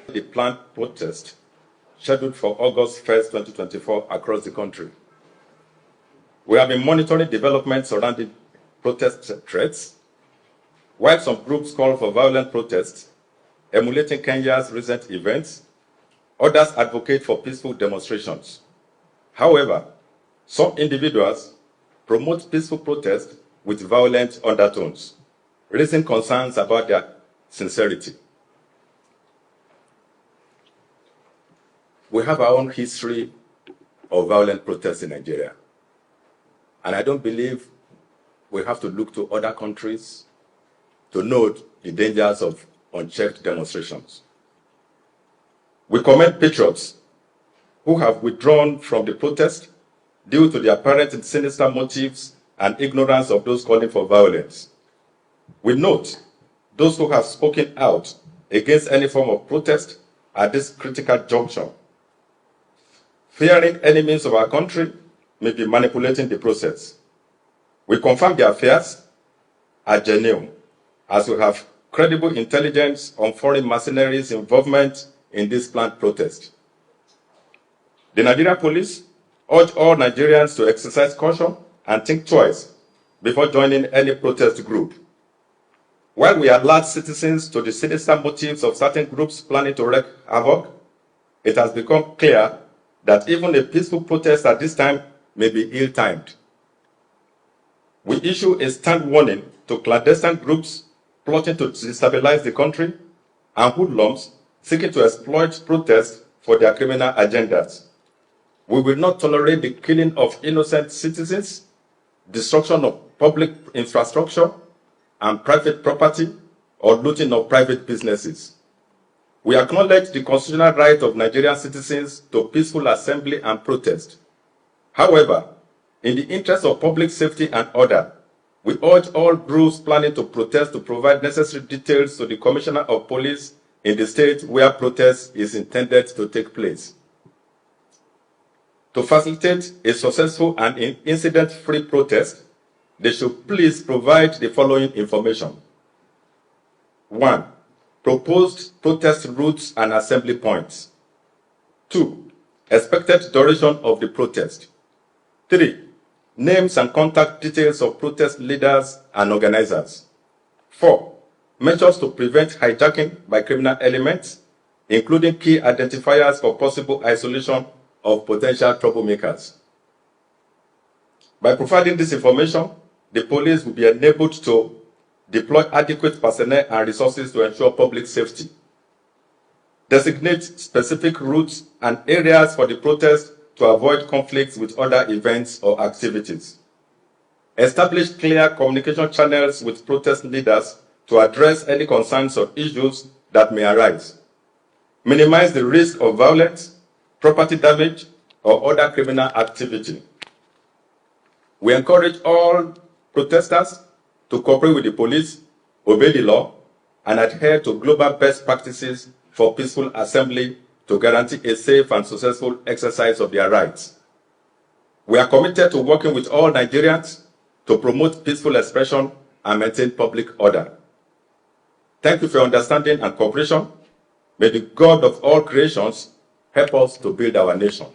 the planned protest scheduled for August 1st, 2024 across the country. We have been monitoring developments surrounding protest threats. While some groups call for violent protests, emulating Kenya's recent events, others advocate for peaceful demonstrations. However, some individuals promote peaceful protest with violent undertones, raising concerns about their sincerity. We have our own history of violent protests in Nigeria, and I don't believe we have to look to other countries to note the dangers of unchecked demonstrations. We commend patriots who have withdrawn from the protest due to the apparent sinister motives and ignorance of those calling for violence. We note those who have spoken out against any form of protest at this critical juncture, fearing enemies of our country may be manipulating the process. We confirm their fears are genuine, as we have credible intelligence on foreign mercenaries' involvement in this planned protest. The Nigerian police urge all Nigerians to exercise caution and think twice before joining any protest group. While we alert citizens to the sinister motives of certain groups planning to wreak havoc, it has become clear that even a peaceful protest at this time may be ill-timed. We issue a stern warning to clandestine groups plotting to destabilize the country and hoodlums seeking to exploit protests for their criminal agendas. We will not tolerate the killing of innocent citizens, destruction of public infrastructure and private property, or looting of private businesses. We acknowledge the constitutional right of Nigerian citizens to peaceful assembly and protest. However, in the interest of public safety and order, we urge all groups planning to protest to provide necessary details to the Commissioner of Police in the state where protest is intended to take place. To facilitate a successful and incident-free protest, they should please provide the following information. 1. Proposed protest routes and assembly points. 2. Expected duration of the protest. 3. Names and contact details of protest leaders and organizers. 4. Measures to prevent hijacking by criminal elements, including key identifiers for possible isolation of potential troublemakers. By providing this information, the police will be enabled to deploy adequate personnel and resources to ensure public safety, designate specific routes and areas for the protest to avoid conflicts with other events or activities, establish clear communication channels with protest leaders to address any concerns or issues that may arise, minimize the risk of violence, property damage, or other criminal activity. We encourage all protesters to cooperate with the police, obey the law, and adhere to global best practices for peaceful assembly to guarantee a safe and successful exercise of their rights. We are committed to working with all Nigerians to promote peaceful expression and maintain public order. Thank you for your understanding and cooperation. May the God of all creations help us to build our nation.